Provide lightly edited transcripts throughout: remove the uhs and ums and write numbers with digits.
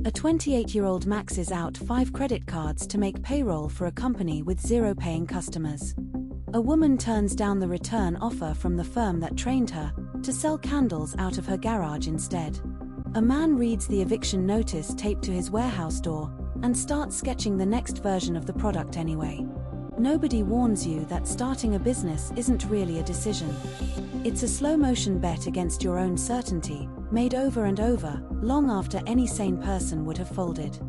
A 28-year-old maxes out 5 credit cards to make payroll for a company with 0 paying customers. A woman turns down the return offer from the firm that trained her to sell candles out of her garage instead. A man reads the eviction notice taped to his warehouse door and starts sketching the next version of the product anyway. Nobody warns you that starting a business isn't really a decision. It's a slow-motion bet against your own certainty, made over and over, long after any sane person would have folded.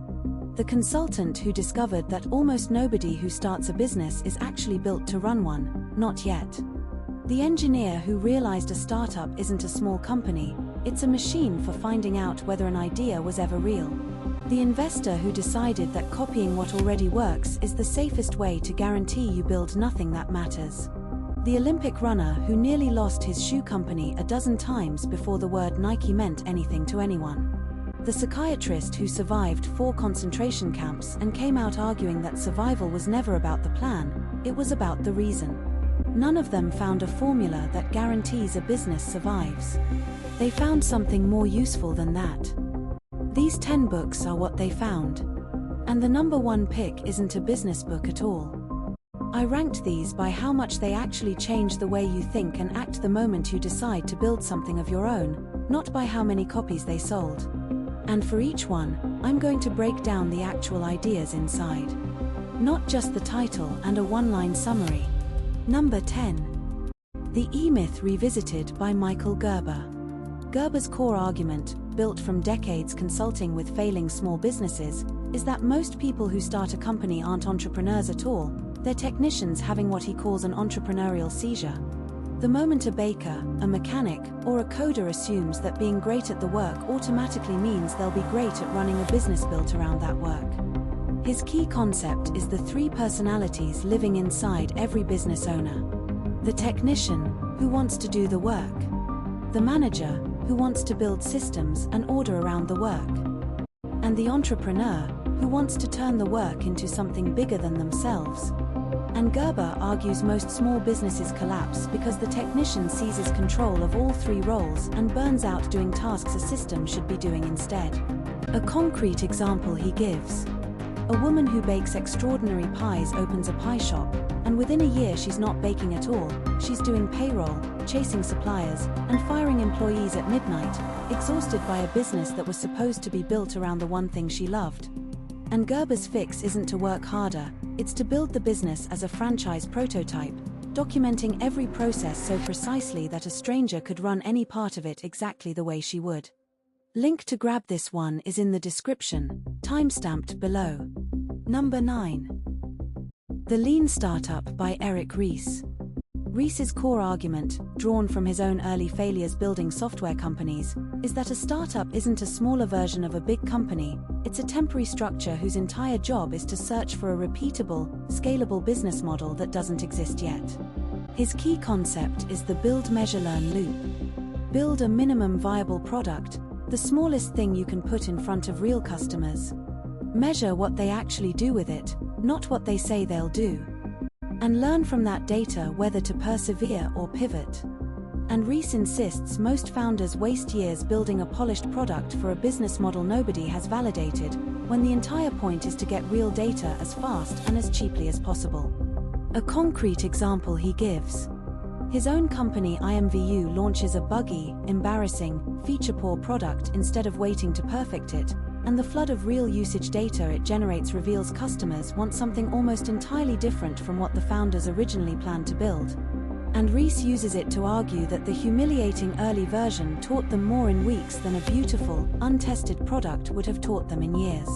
The consultant who discovered that almost nobody who starts a business is actually built to run one, not yet. The engineer who realized a startup isn't a small company, it's a machine for finding out whether an idea was ever real. The investor who decided that copying what already works is the safest way to guarantee you build nothing that matters. The Olympic runner who nearly lost his shoe company a dozen times before the word Nike meant anything to anyone. The psychiatrist who survived 4 concentration camps and came out arguing that survival was never about the plan, it was about the reason. None of them found a formula that guarantees a business survives. They found something more useful than that. These 10 books are what they found. And the number 1 pick isn't a business book at all. I ranked these by how much they actually change the way you think and act the moment you decide to build something of your own, not by how many copies they sold. And for each one, I'm going to break down the actual ideas inside. Not just the title and a one-line summary. Number 10. The E-Myth Revisited by Michael Gerber. Gerber's core argument, built from decades consulting with failing small businesses, is that most people who start a company aren't entrepreneurs at all, they're technicians having what he calls an entrepreneurial seizure. The moment a baker, a mechanic, or a coder assumes that being great at the work automatically means they'll be great at running a business built around that work. His key concept is the 3 personalities living inside every business owner. The technician, who wants to do the work. The manager, who wants to build systems and order around the work. And the entrepreneur, who wants to turn the work into something bigger than themselves. And Gerber argues most small businesses collapse because the technician seizes control of all 3 roles and burns out doing tasks a system should be doing instead. A concrete example he gives. A woman who bakes extraordinary pies opens a pie shop, and within a year she's not baking at all, she's doing payroll, chasing suppliers, and firing employees at midnight, exhausted by a business that was supposed to be built around the one thing she loved. And Gerber's fix isn't to work harder, it's to build the business as a franchise prototype, documenting every process so precisely that a stranger could run any part of it exactly the way she would. Link to grab this one is in the description, timestamped below. Number 9. The Lean Startup by Ries. Ries's core argument, drawn from his own early failures building software companies, is that a startup isn't a smaller version of a big company, it's a temporary structure whose entire job is to search for a repeatable, scalable business model that doesn't exist yet. His key concept is the build, measure, learn loop. Build a minimum viable product, the smallest thing you can put in front of real customers. Measure what they actually do with it, not what they say they'll do. And learn from that data whether to persevere or pivot. And Ries insists most founders waste years building a polished product for a business model nobody has validated, when the entire point is to get real data as fast and as cheaply as possible. A concrete example he gives. His own company IMVU launches a buggy, embarrassing, feature-poor product instead of waiting to perfect it, and the flood of real usage data it generates reveals customers want something almost entirely different from what the founders originally planned to build. And Ries uses it to argue that the humiliating early version taught them more in weeks than a beautiful, untested product would have taught them in years.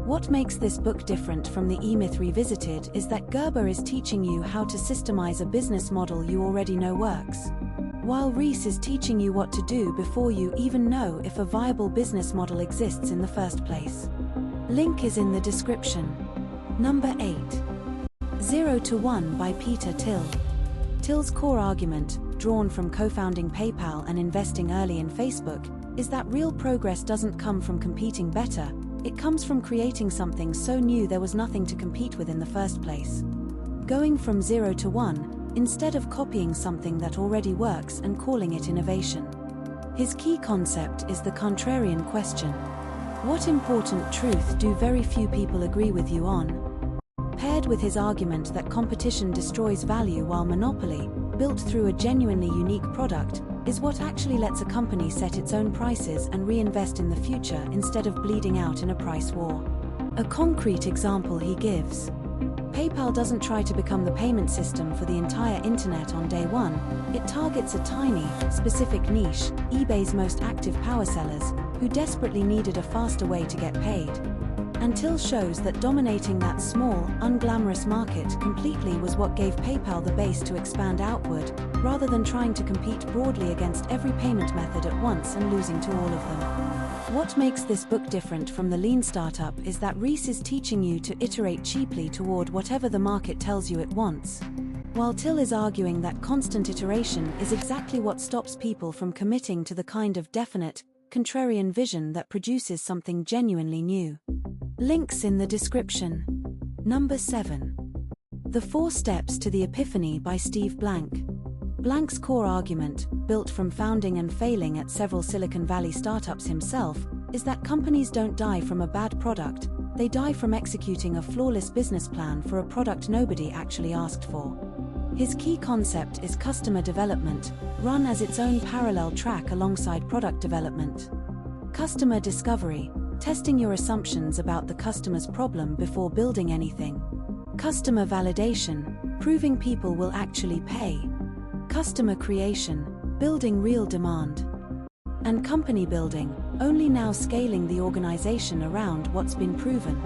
What makes this book different from the E-Myth Revisited is that Gerber is teaching you how to systemize a business model you already know works, while Ries is teaching you what to do before you even know if a viable business model exists in the first place. Link is in the description. Number 8. 0 to 1 by Peter Thiel. Thiel's core argument, drawn from co-founding PayPal and investing early in Facebook, is that real progress doesn't come from competing better, it comes from creating something so new there was nothing to compete with in the first place. Going from 0 to 1, instead of copying something that already works and calling it innovation. His key concept is the contrarian question. What important truth do very few people agree with you on? Paired with his argument that competition destroys value while monopoly, built through a genuinely unique product, is what actually lets a company set its own prices and reinvest in the future instead of bleeding out in a price war. A concrete example he gives. PayPal doesn't try to become the payment system for the entire internet on day one. It targets a tiny, specific niche, eBay's most active power sellers, who desperately needed a faster way to get paid. And Till shows that dominating that small, unglamorous market completely was what gave PayPal the base to expand outward, rather than trying to compete broadly against every payment method at once and losing to all of them. What makes this book different from the lean startup is that Ries is teaching you to iterate cheaply toward whatever the market tells you it wants, while Till is arguing that constant iteration is exactly what stops people from committing to the kind of definite, contrarian vision that produces something genuinely new. Links in the description. Number 7. The 4 Steps to the Epiphany by Steve Blank. Blank's core argument, built from founding and failing at several Silicon Valley startups himself, is that companies don't die from a bad product, they die from executing a flawless business plan for a product nobody actually asked for. His key concept is customer development, run as its own parallel track alongside product development. Customer discovery, testing your assumptions about the customer's problem before building anything. Customer validation, proving people will actually pay. Customer creation, building real demand. And company building, only now scaling the organization around what's been proven.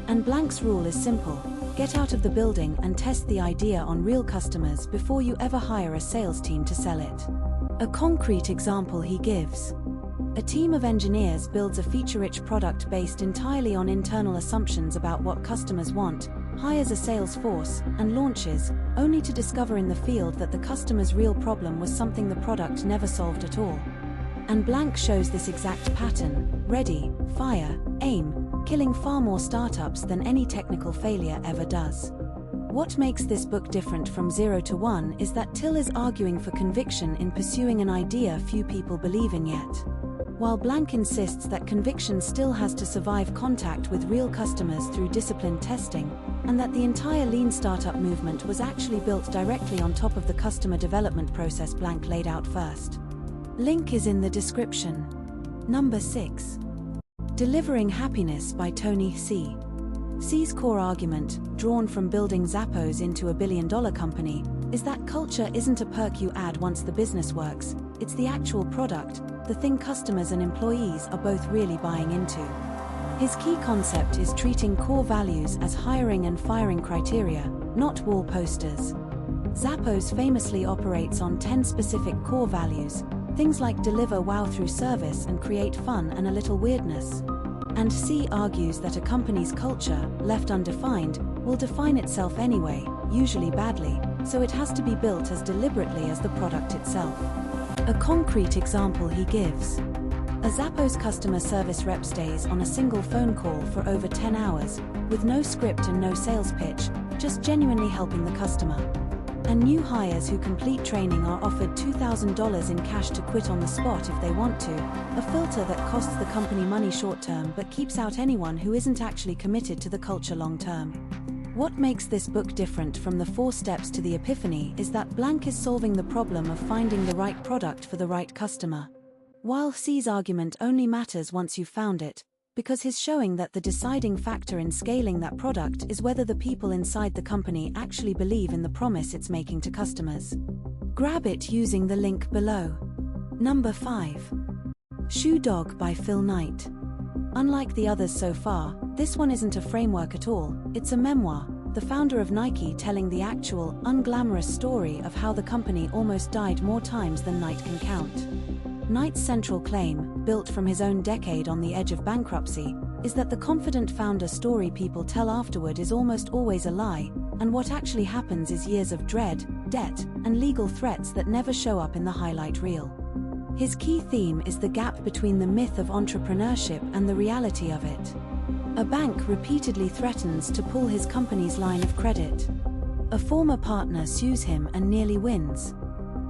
And Blank's rule is simple: get out of the building and test the idea on real customers before you ever hire a sales team to sell it. A concrete example he gives. A team of engineers builds a feature-rich product based entirely on internal assumptions about what customers want, hires a sales force, and launches, only to discover in the field that the customer's real problem was something the product never solved at all. And Blank shows this exact pattern: ready, fire, aim, killing far more startups than any technical failure ever does. What makes this book different from 0 to 1 is that Till is arguing for conviction in pursuing an idea few people believe in yet, while Blank insists that conviction still has to survive contact with real customers through disciplined testing, and that the entire lean startup movement was actually built directly on top of the customer development process Blank laid out first. Link is in the description. Number 6. Delivering Happiness by Tony C. C's core argument, drawn from building Zappos into a billion-dollar company, is that culture isn't a perk you add once the business works, it's the actual product, the thing customers and employees are both really buying into. His key concept is treating core values as hiring and firing criteria, not wall posters. Zappos famously operates on 10 specific core values, things like deliver wow through service and create fun and a little weirdness. And C argues that a company's culture, left undefined, will define itself anyway, usually badly, so it has to be built as deliberately as the product itself. A concrete example he gives. A Zappos customer service rep stays on a single phone call for over 10 hours, with no script and no sales pitch, just genuinely helping the customer. And new hires who complete training are offered $2,000 in cash to quit on the spot if they want to, a filter that costs the company money short-term but keeps out anyone who isn't actually committed to the culture long-term. What makes this book different from the 4 Steps to the Epiphany is that Blank is solving the problem of finding the right product for the right customer, while C's argument only matters once you've found it, because he's showing that the deciding factor in scaling that product is whether the people inside the company actually believe in the promise it's making to customers. Grab it using the link below. Number 5. Shoe Dog by Phil Knight. Unlike the others so far, this one isn't a framework at all, it's a memoir, the founder of Nike telling the actual, unglamorous story of how the company almost died more times than Knight can count. Knight's central claim, built from his own decade on the edge of bankruptcy, is that the confident founder story people tell afterward is almost always a lie, and what actually happens is years of dread, debt, and legal threats that never show up in the highlight reel. His key theme is the gap between the myth of entrepreneurship and the reality of it. A bank repeatedly threatens to pull his company's line of credit. A former partner sues him and nearly wins.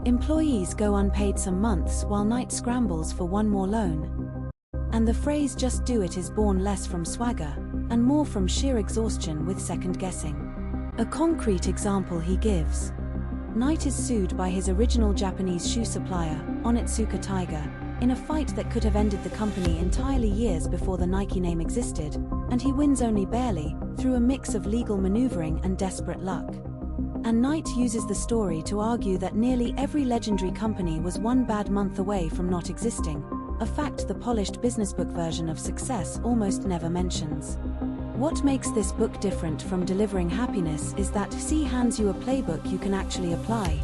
Employees go unpaid some months while Knight scrambles for one more loan. And the phrase "just do it" is born less from swagger, and more from sheer exhaustion with second-guessing. A concrete example he gives. Knight is sued by his original Japanese shoe supplier, Onitsuka Tiger, in a fight that could have ended the company entirely years before the Nike name existed, and he wins only barely, through a mix of legal maneuvering and desperate luck. And Knight uses the story to argue that nearly every legendary company was one bad month away from not existing, a fact the polished business book version of success almost never mentions. What makes this book different from Delivering Happiness is that he hands you a playbook you can actually apply.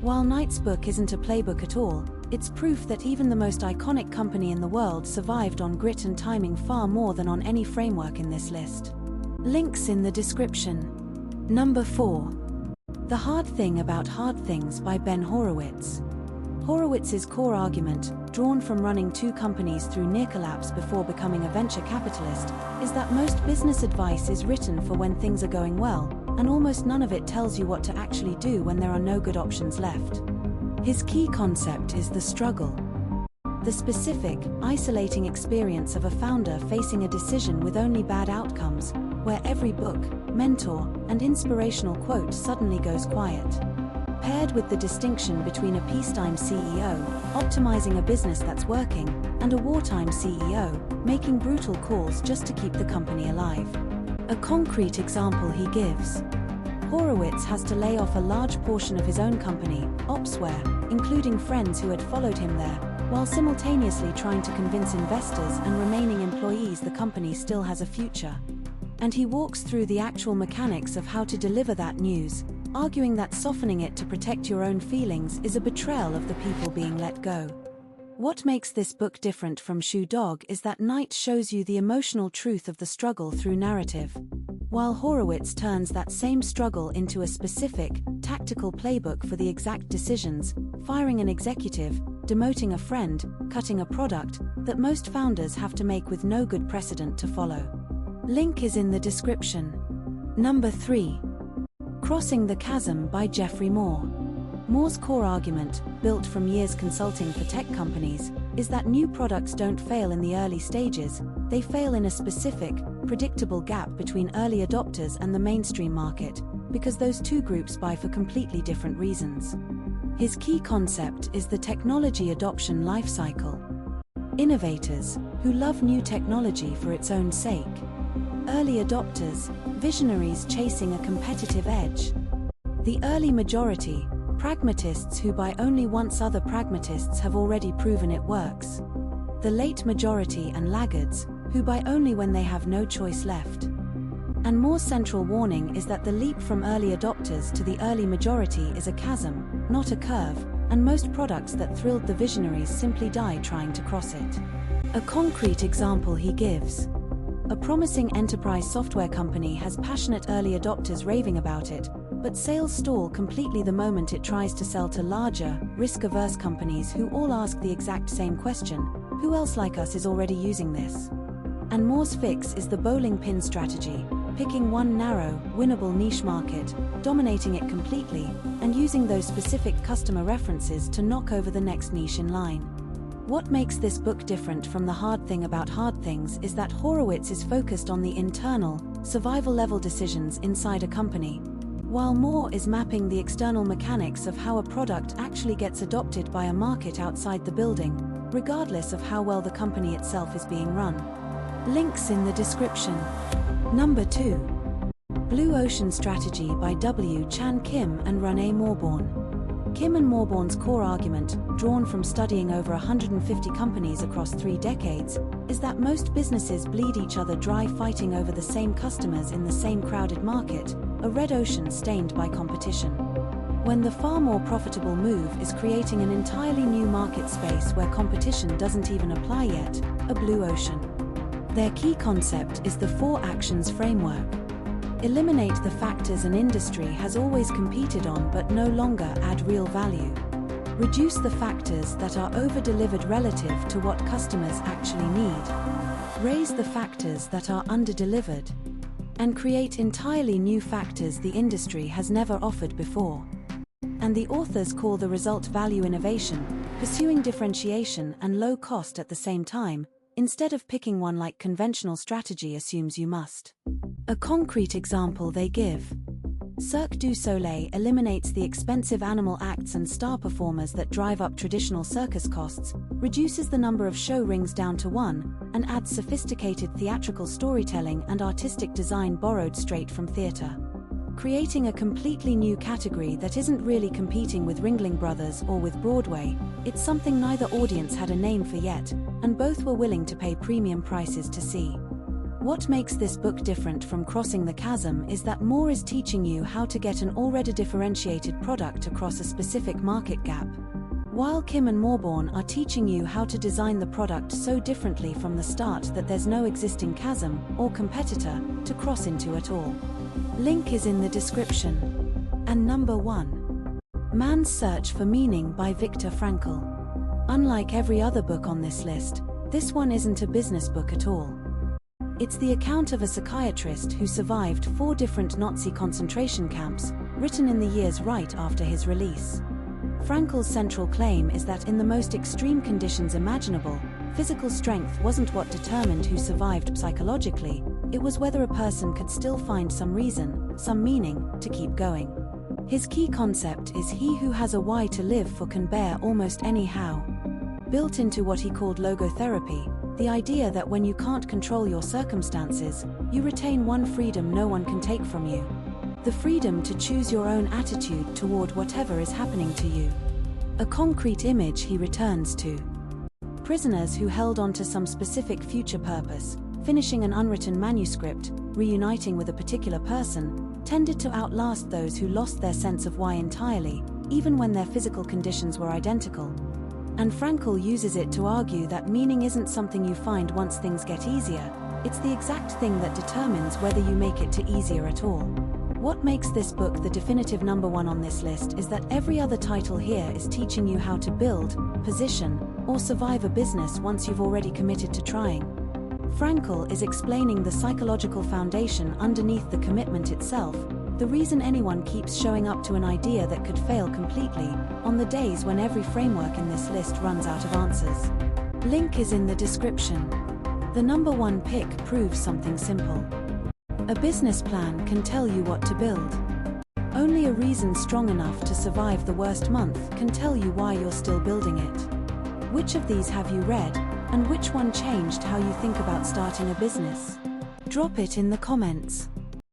While Knight's book isn't a playbook at all, it's proof that even the most iconic company in the world survived on grit and timing far more than on any framework in this list. Links in the description. Number 4. The Hard Thing About Hard Things by Ben Horowitz. Horowitz's core argument, drawn from running 2 companies through near collapse before becoming a venture capitalist, is that most business advice is written for when things are going well, and almost none of it tells you what to actually do when there are no good options left. His key concept is the struggle. The specific, isolating experience of a founder facing a decision with only bad outcomes, where every book, mentor, and inspirational quote suddenly goes quiet. Paired with the distinction between a peacetime CEO, optimizing a business that's working, and a wartime CEO, making brutal calls just to keep the company alive. A concrete example he gives. Horowitz has to lay off a large portion of his own company, Opsware, including friends who had followed him there, while simultaneously trying to convince investors and remaining employees the company still has a future. And he walks through the actual mechanics of how to deliver that news, arguing that softening it to protect your own feelings is a betrayal of the people being let go. What makes this book different from Shoe Dog is that Knight shows you the emotional truth of the struggle through narrative, while Horowitz turns that same struggle into a specific, tactical playbook for the exact decisions, firing an executive, demoting a friend, cutting a product, that most founders have to make with no good precedent to follow. Link is in the description. Number 3. Crossing the Chasm by Geoffrey Moore. Moore's core argument, built from years consulting for tech companies, is that new products don't fail in the early stages, they fail in a specific, predictable gap between early adopters and the mainstream market, because those two groups buy for completely different reasons. His key concept is the technology adoption life cycle. Innovators, who love new technology for its own sake. Early adopters, visionaries chasing a competitive edge. The early majority, pragmatists who buy only once other pragmatists have already proven it works. The late majority and laggards, who buy only when they have no choice left. And Moore's central warning is that the leap from early adopters to the early majority is a chasm, not a curve, and most products that thrilled the visionaries simply die trying to cross it. A concrete example he gives. A promising enterprise software company has passionate early adopters raving about it, but sales stall completely the moment it tries to sell to larger, risk-averse companies who all ask the exact same question: who else like us is already using this? And Moore's fix is the bowling pin strategy, picking one narrow, winnable niche market, dominating it completely, and using those specific customer references to knock over the next niche in line. What makes this book different from The Hard Thing About Hard Things is that Horowitz is focused on the internal, survival-level decisions inside a company, while Moore is mapping the external mechanics of how a product actually gets adopted by a market outside the building, regardless of how well the company itself is being run. Links in the description. Number 2. Blue Ocean Strategy by W. Chan Kim and Renee Morborn. Kim and Morborn's core argument, drawn from studying over 150 companies across 3 decades, is that most businesses bleed each other dry fighting over the same customers in the same crowded market, a red ocean stained by competition. When the far more profitable move is creating an entirely new market space where competition doesn't even apply yet, a blue ocean. Their key concept is the 4 actions framework. Eliminate the factors an industry has always competed on but no longer add real value. Reduce the factors that are over-delivered relative to what customers actually need. Raise the factors that are under-delivered. And create entirely new factors the industry has never offered before. And the authors call the result value innovation, pursuing differentiation and low cost at the same time, instead of picking one like conventional strategy assumes you must. A concrete example they give. Cirque du Soleil eliminates the expensive animal acts and star performers that drive up traditional circus costs, reduces the number of show rings down to one, and adds sophisticated theatrical storytelling and artistic design borrowed straight from theatre. Creating a completely new category that isn't really competing with Ringling Brothers or with Broadway, it's something neither audience had a name for yet, and both were willing to pay premium prices to see. What makes this book different from Crossing the Chasm is that Moore is teaching you how to get an already differentiated product across a specific market gap, while Kim and Morborn are teaching you how to design the product so differently from the start that there's no existing chasm or competitor to cross into at all. Link is in the description. And number 1. Man's Search for Meaning by Viktor Frankl. Unlike every other book on this list, this one isn't a business book at all. It's the account of a psychiatrist who survived 4 different Nazi concentration camps, written in the years right after his release. Frankl's central claim is that in the most extreme conditions imaginable, physical strength wasn't what determined who survived psychologically, it was whether a person could still find some reason, some meaning, to keep going. His key concept is he who has a why to live for can bear almost any how. Built into what he called logotherapy, the idea that when you can't control your circumstances, you retain one freedom no one can take from you. The freedom to choose your own attitude toward whatever is happening to you. A concrete image he returns to. Prisoners who held on to some specific future purpose, finishing an unwritten manuscript, reuniting with a particular person, tended to outlast those who lost their sense of why entirely, even when their physical conditions were identical. And Frankl uses it to argue that meaning isn't something you find once things get easier, it's the exact thing that determines whether you make it to easier at all. What makes this book the definitive number 1 on this list is that every other title here is teaching you how to build, position, or survive a business once you've already committed to trying. Frankl is explaining the psychological foundation underneath the commitment itself, the reason anyone keeps showing up to an idea that could fail completely, on the days when every framework in this list runs out of answers. Link is in the description. The number 1 pick proves something simple. A business plan can tell you what to build. Only a reason strong enough to survive the worst month can tell you why you're still building it. Which of these have you read, and which one changed how you think about starting a business? Drop it in the comments.